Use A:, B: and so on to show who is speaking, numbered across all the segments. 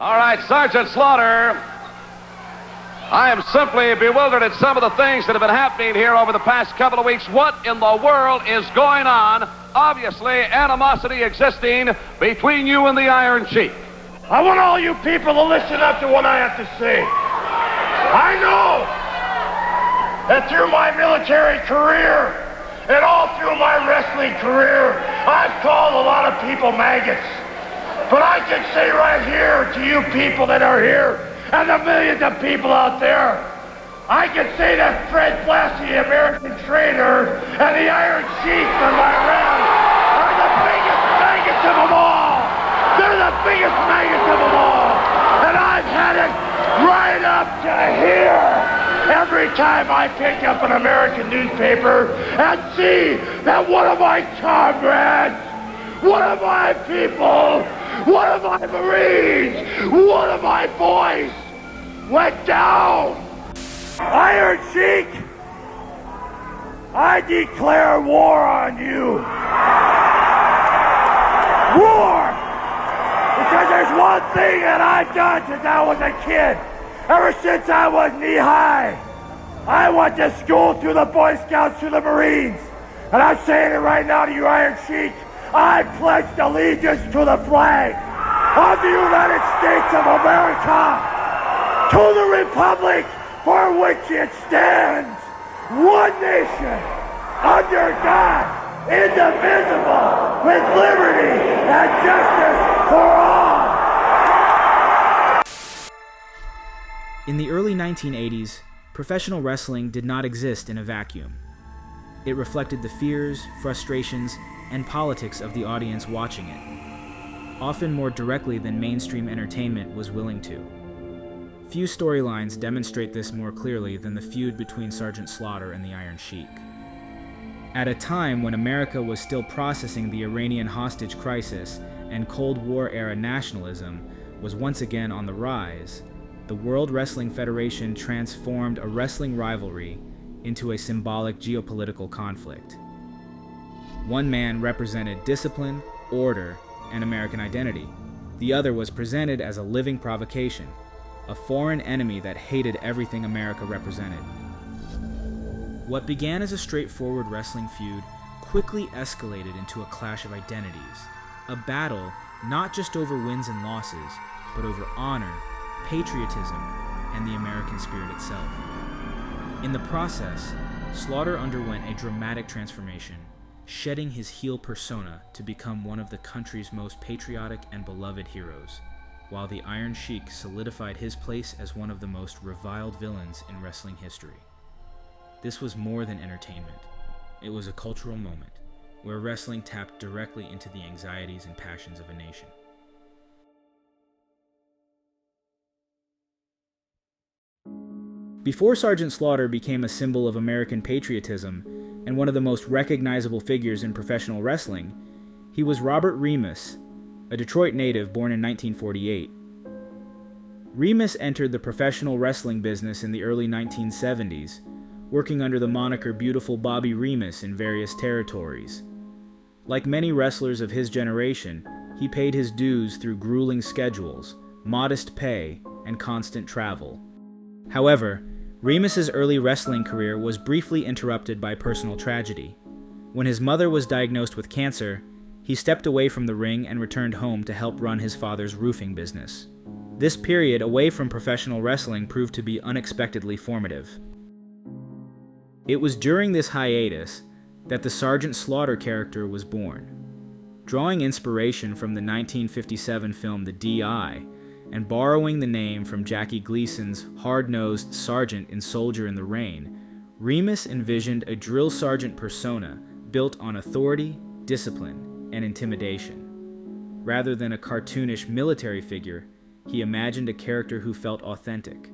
A: All right, Sergeant Slaughter, I am simply bewildered at some of the things that have been happening here over the past couple of weeks. What in the world is going on? Obviously, animosity existing between you and the Iron Sheik.
B: I want all you people to listen up to what I have to say. I know that through my military career and all through my wrestling career, I've called a lot of people maggots. But I can say right here to you people that are here and the millions of people out there, I can say that Fred Blassie, the American trainer, and the Iron Sheik on my round are the biggest maggots of them all. They're the biggest maggots of them all. And I've had it right up to here every time I pick up an American newspaper and see that one of my comrades, one of my people, one of my Marines, one of my boys went down. Iron Sheik, I declare war on you. War! Because there's one thing that I've done since I was a kid. Ever since I was knee-high. I went to school through the Boy Scouts, through the Marines. And I'm saying it right now to you, Iron Sheik. I pledged allegiance to the flag of the United States of America, to the republic for which it stands, one nation, under God, indivisible, with liberty and justice for all.
C: In the early 1980s, professional wrestling did not exist in a vacuum. It reflected the fears, frustrations, and politics of the audience watching it, often more directly than mainstream entertainment was willing to. Few storylines demonstrate this more clearly than the feud between Sergeant Slaughter and the Iron Sheik. At a time when America was still processing the Iranian hostage crisis and Cold War-era nationalism was once again on the rise, the World Wrestling Federation transformed a wrestling rivalry into a symbolic geopolitical conflict. One man represented discipline, order, and American identity. The other was presented as a living provocation, a foreign enemy that hated everything America represented. What began as a straightforward wrestling feud quickly escalated into a clash of identities, a battle not just over wins and losses, but over honor, patriotism, and the American spirit itself. In the process, Slaughter underwent a dramatic transformation, shedding his heel persona to become one of the country's most patriotic and beloved heroes, while the Iron Sheik solidified his place as one of the most reviled villains in wrestling history. This was more than entertainment. It was a cultural moment, where wrestling tapped directly into the anxieties and passions of a nation. Before Sergeant Slaughter became a symbol of American patriotism and one of the most recognizable figures in professional wrestling, he was Robert Remus, a Detroit native born in 1948. Remus entered the professional wrestling business in the early 1970s, working under the moniker Beautiful Bobby Remus in various territories. Like many wrestlers of his generation, he paid his dues through grueling schedules, modest pay, and constant travel. However, Remus's early wrestling career was briefly interrupted by personal tragedy. When his mother was diagnosed with cancer, he stepped away from the ring and returned home to help run his father's roofing business. This period away from professional wrestling proved to be unexpectedly formative. It was during this hiatus that the Sergeant Slaughter character was born. Drawing inspiration from the 1957 film The D.I., and borrowing the name from Jackie Gleason's hard-nosed sergeant in Soldier in the Rain, Remus envisioned a drill sergeant persona built on authority, discipline, and intimidation. Rather than a cartoonish military figure, he imagined a character who felt authentic,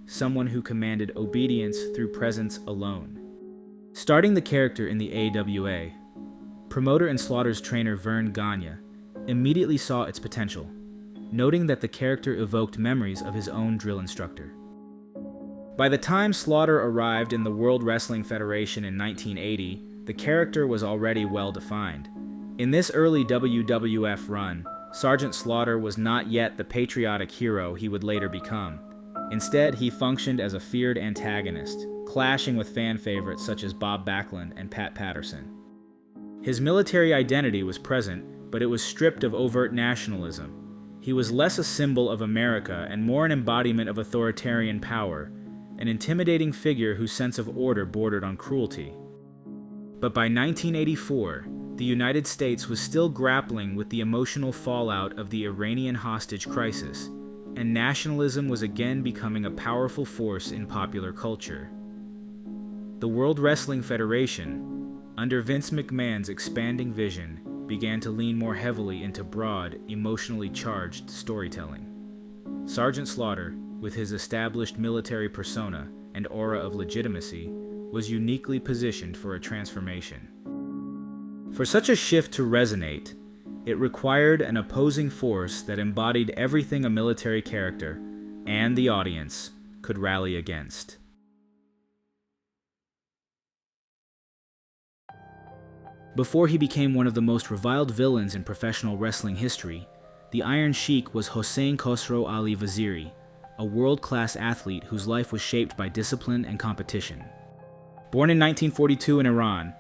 C: someone who commanded obedience through presence alone. Starting the character in the AWA, promoter and Slaughter's trainer Vern Gagne immediately saw its potential, noting that the character evoked memories of his own drill instructor. By the time Slaughter arrived in the World Wrestling Federation in 1980, the character was already well defined. In this early WWF run, Sergeant Slaughter was not yet the patriotic hero he would later become. Instead, he functioned as a feared antagonist, clashing with fan favorites such as Bob Backlund and Pat Patterson. His military identity was present, but it was stripped of overt nationalism. He was less a symbol of America and more an embodiment of authoritarian power, an intimidating figure whose sense of order bordered on cruelty. But by 1984, the United States was still grappling with the emotional fallout of the Iranian hostage crisis, and nationalism was again becoming a powerful force in popular culture. The World Wrestling Federation, under Vince McMahon's expanding vision, began to lean more heavily into broad, emotionally charged storytelling. Sergeant Slaughter, with his established military persona and aura of legitimacy, was uniquely positioned for a transformation. For such a shift to resonate, it required an opposing force that embodied everything a military character and the audience could rally against. Before he became one of the most reviled villains in professional wrestling history, the Iron Sheik was Hossein Khosrow Ali Vaziri, a world-class athlete whose life was shaped by discipline and competition. Born in 1942 in Iran,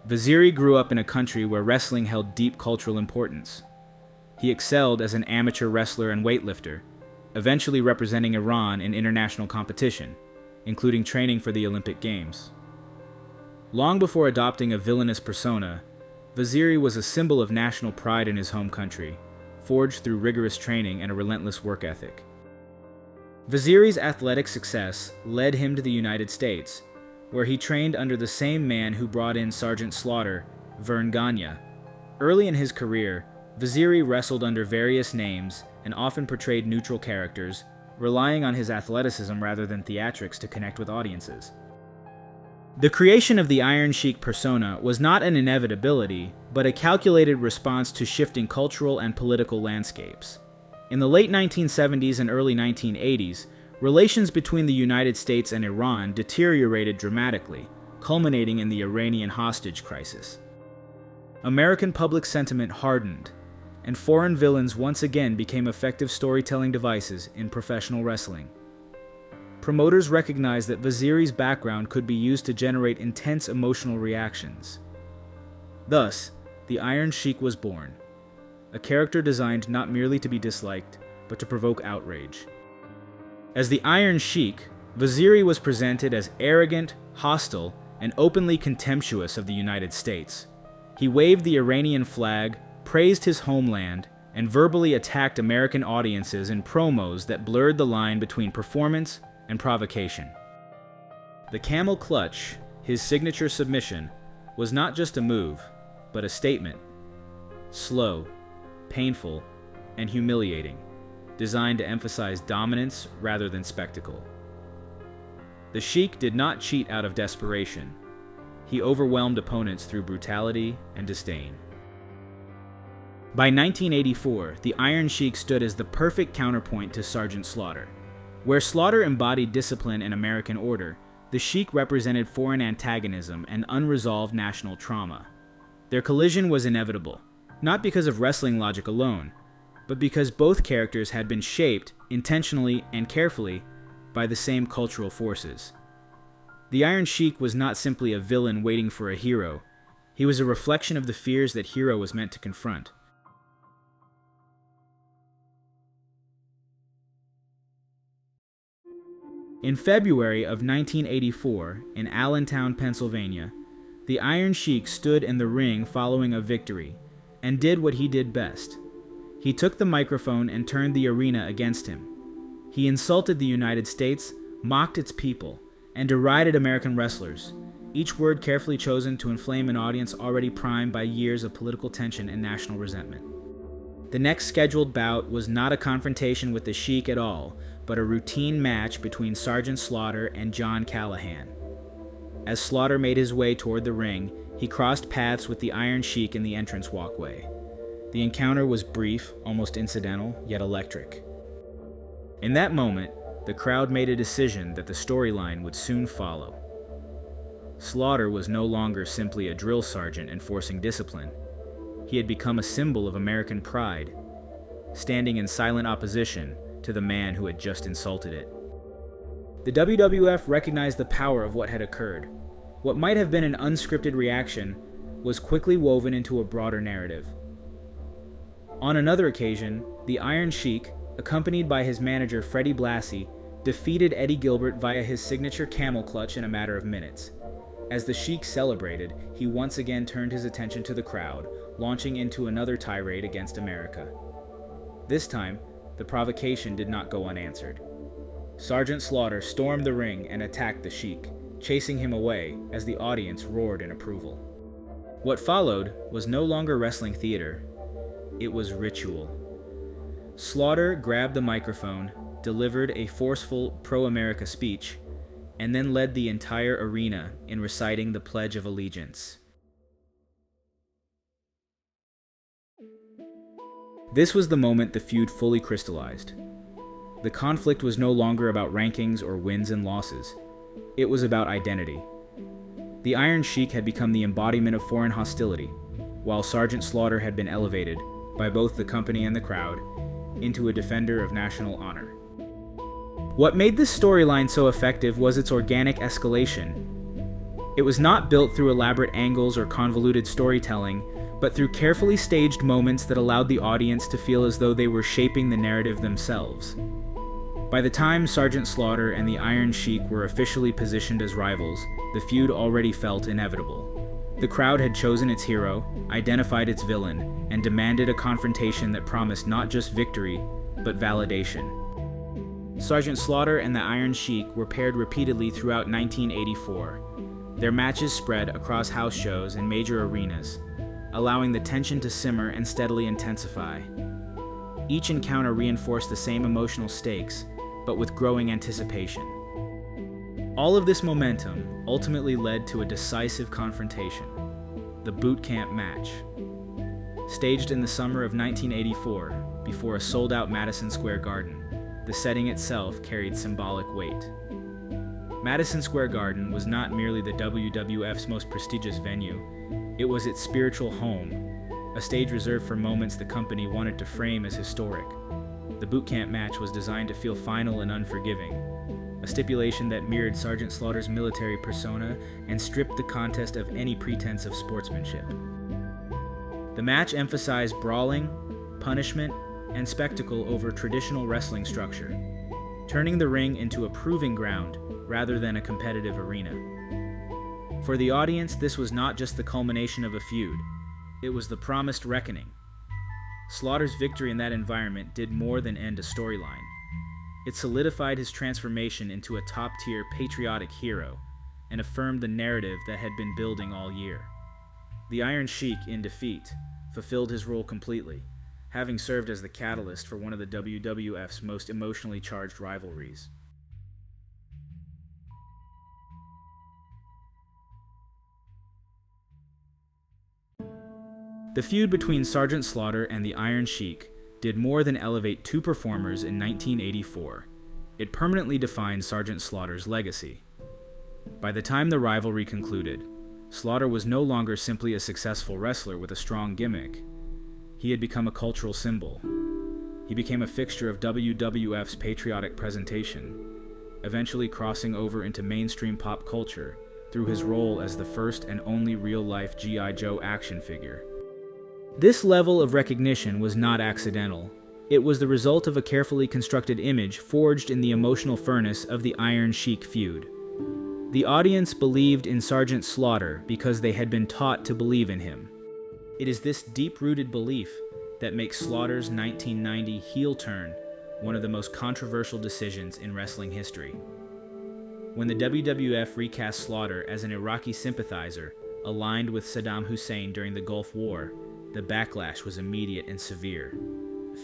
C: Vaziri grew up in a country where wrestling held deep cultural importance. He excelled as an amateur wrestler and weightlifter, eventually representing Iran in international competition, including training for the Olympic Games. Long before adopting a villainous persona, Vaziri was a symbol of national pride in his home country, forged through rigorous training and a relentless work ethic. Vaziri's athletic success led him to the United States, where he trained under the same man who brought in Sergeant Slaughter, Vern Gagne. Early in his career, Vaziri wrestled under various names and often portrayed neutral characters, relying on his athleticism rather than theatrics to connect with audiences. The creation of the Iron Sheik persona was not an inevitability, but a calculated response to shifting cultural and political landscapes. In the late 1970s and early 1980s, relations between the United States and Iran deteriorated dramatically, culminating in the Iranian hostage crisis. American public sentiment hardened, and foreign villains once again became effective storytelling devices in professional wrestling. Promoters recognized that Vaziri's background could be used to generate intense emotional reactions. Thus, the Iron Sheik was born, a character designed not merely to be disliked, but to provoke outrage. As the Iron Sheik, Vaziri was presented as arrogant, hostile, and openly contemptuous of the United States. He waved the Iranian flag, praised his homeland, and verbally attacked American audiences in promos that blurred the line between performance and provocation. The camel clutch, his signature submission, was not just a move, but a statement. Slow, painful, and humiliating, designed to emphasize dominance rather than spectacle. The Sheik did not cheat out of desperation. He overwhelmed opponents through brutality and disdain. By 1984, the Iron Sheik stood as the perfect counterpoint to Sergeant Slaughter. Where Slaughter embodied discipline and American order, the Sheik represented foreign antagonism and unresolved national trauma. Their collision was inevitable, not because of wrestling logic alone, but because both characters had been shaped, intentionally and carefully, by the same cultural forces. The Iron Sheik was not simply a villain waiting for a hero. He was a reflection of the fears that Hero was meant to confront. In February of 1984, in Allentown, Pennsylvania, the Iron Sheik stood in the ring following a victory, and did what he did best. He took the microphone and turned the arena against him. He insulted the United States, mocked its people, and derided American wrestlers, each word carefully chosen to inflame an audience already primed by years of political tension and national resentment. The next scheduled bout was not a confrontation with the Sheik at all, but a routine match between Sergeant Slaughter and John Callahan. As Slaughter made his way toward the ring, he crossed paths with the Iron Sheik in the entrance walkway. The encounter was brief, almost incidental, yet electric. In that moment, the crowd made a decision that the storyline would soon follow. Slaughter was no longer simply a drill sergeant enforcing discipline. He had become a symbol of American pride, standing in silent opposition to the man who had just insulted it. The WWF recognized the power of what had occurred. What might have been an unscripted reaction was quickly woven into a broader narrative. On another occasion, the Iron Sheik, accompanied by his manager Freddie Blassie, defeated Eddie Gilbert via his signature camel clutch in a matter of minutes. As the Sheik celebrated, he once again turned his attention to the crowd, launching into another tirade against America. This time, the provocation did not go unanswered. Sergeant Slaughter stormed the ring and attacked the Sheik, chasing him away as the audience roared in approval. What followed was no longer wrestling theater, it was ritual. Slaughter grabbed the microphone, delivered a forceful pro-America speech, and then led the entire arena in reciting the Pledge of Allegiance. This was the moment the feud fully crystallized. The conflict was no longer about rankings or wins and losses. It was about identity. The Iron Sheik had become the embodiment of foreign hostility, while Sergeant Slaughter had been elevated, by both the company and the crowd, into a defender of national honor. What made this storyline so effective was its organic escalation. It was not built through elaborate angles or convoluted storytelling, but through carefully staged moments that allowed the audience to feel as though they were shaping the narrative themselves. By the time Sergeant Slaughter and the Iron Sheik were officially positioned as rivals, the feud already felt inevitable. The crowd had chosen its hero, identified its villain, and demanded a confrontation that promised not just victory, but validation. Sergeant Slaughter and the Iron Sheik were paired repeatedly throughout 1984. Their matches spread across house shows and major arenas, allowing the tension to simmer and steadily intensify. Each encounter reinforced the same emotional stakes, but with growing anticipation. All of this momentum ultimately led to a decisive confrontation, the boot camp match. Staged in the summer of 1984, before a sold-out Madison Square Garden, the setting itself carried symbolic weight. Madison Square Garden was not merely the WWF's most prestigious venue, it was its spiritual home, a stage reserved for moments the company wanted to frame as historic. The boot camp match was designed to feel final and unforgiving, a stipulation that mirrored Sergeant Slaughter's military persona and stripped the contest of any pretense of sportsmanship. The match emphasized brawling, punishment, and spectacle over traditional wrestling structure, turning the ring into a proving ground rather than a competitive arena. For the audience, this was not just the culmination of a feud, it was the promised reckoning. Slaughter's victory in that environment did more than end a storyline. It solidified his transformation into a top-tier patriotic hero and affirmed the narrative that had been building all year. The Iron Sheik, in defeat, fulfilled his role completely, having served as the catalyst for one of the WWF's most emotionally charged rivalries. The feud between Sergeant Slaughter and the Iron Sheik did more than elevate two performers in 1984. It permanently defined Sergeant Slaughter's legacy. By the time the rivalry concluded, Slaughter was no longer simply a successful wrestler with a strong gimmick. He had become a cultural symbol. He became a fixture of WWF's patriotic presentation, eventually crossing over into mainstream pop culture through his role as the first and only real-life G.I. Joe action figure. This level of recognition was not accidental. It was the result of a carefully constructed image forged in the emotional furnace of the Iron Sheik feud. The audience believed in Sergeant Slaughter because they had been taught to believe in him. It is this deep-rooted belief that makes Slaughter's 1990 heel turn one of the most controversial decisions in wrestling history. When the WWF recast Slaughter as an Iraqi sympathizer aligned with Saddam Hussein during the Gulf War, the backlash was immediate and severe.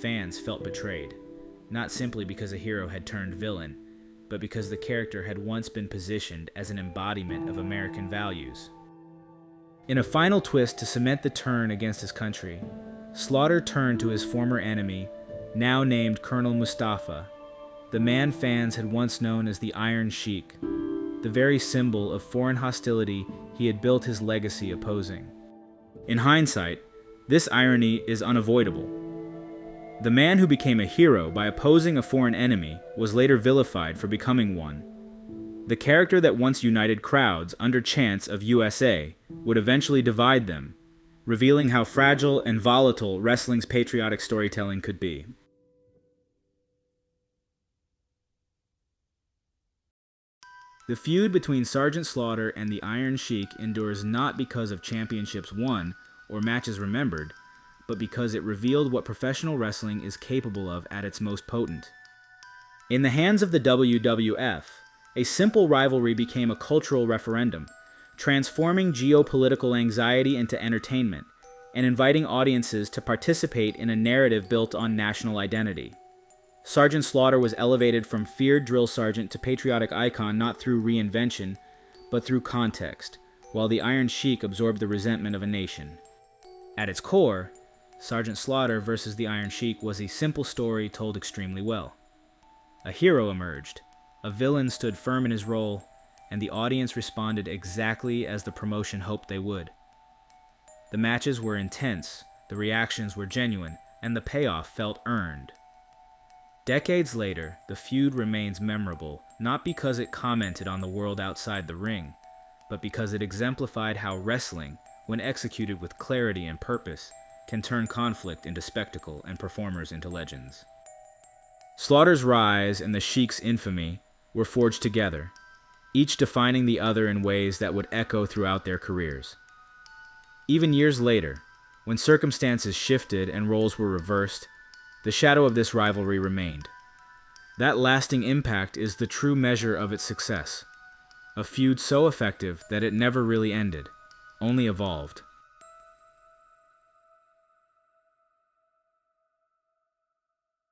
C: Fans felt betrayed, not simply because a hero had turned villain, but because the character had once been positioned as an embodiment of American values. In a final twist to cement the turn against his country, Slaughter turned to his former enemy, now named Colonel Mustafa, the man fans had once known as the Iron Sheik, the very symbol of foreign hostility he had built his legacy opposing. In hindsight, this irony is unavoidable. The man who became a hero by opposing a foreign enemy was later vilified for becoming one. The character that once united crowds under chants of USA would eventually divide them, revealing how fragile and volatile wrestling's patriotic storytelling could be. The feud between Sergeant Slaughter and the Iron Sheik endures not because of championships won or matches remembered, but because it revealed what professional wrestling is capable of at its most potent. In the hands of the WWF, a simple rivalry became a cultural referendum, transforming geopolitical anxiety into entertainment and inviting audiences to participate in a narrative built on national identity. Sergeant Slaughter was elevated from feared drill sergeant to patriotic icon not through reinvention, but through context, while the Iron Sheik absorbed the resentment of a nation. At its core, Sergeant Slaughter versus the Iron Sheik was a simple story told extremely well. A hero emerged, a villain stood firm in his role, and the audience responded exactly as the promotion hoped they would. The matches were intense, the reactions were genuine, and the payoff felt earned. Decades later, the feud remains memorable, not because it commented on the world outside the ring, but because it exemplified how wrestling, when executed with clarity and purpose, can turn conflict into spectacle and performers into legends. Slaughter's rise and the Sheik's infamy were forged together, each defining the other in ways that would echo throughout their careers. Even years later, when circumstances shifted and roles were reversed, the shadow of this rivalry remained. That lasting impact is the true measure of its success, a feud so effective that it never really ended, only evolved.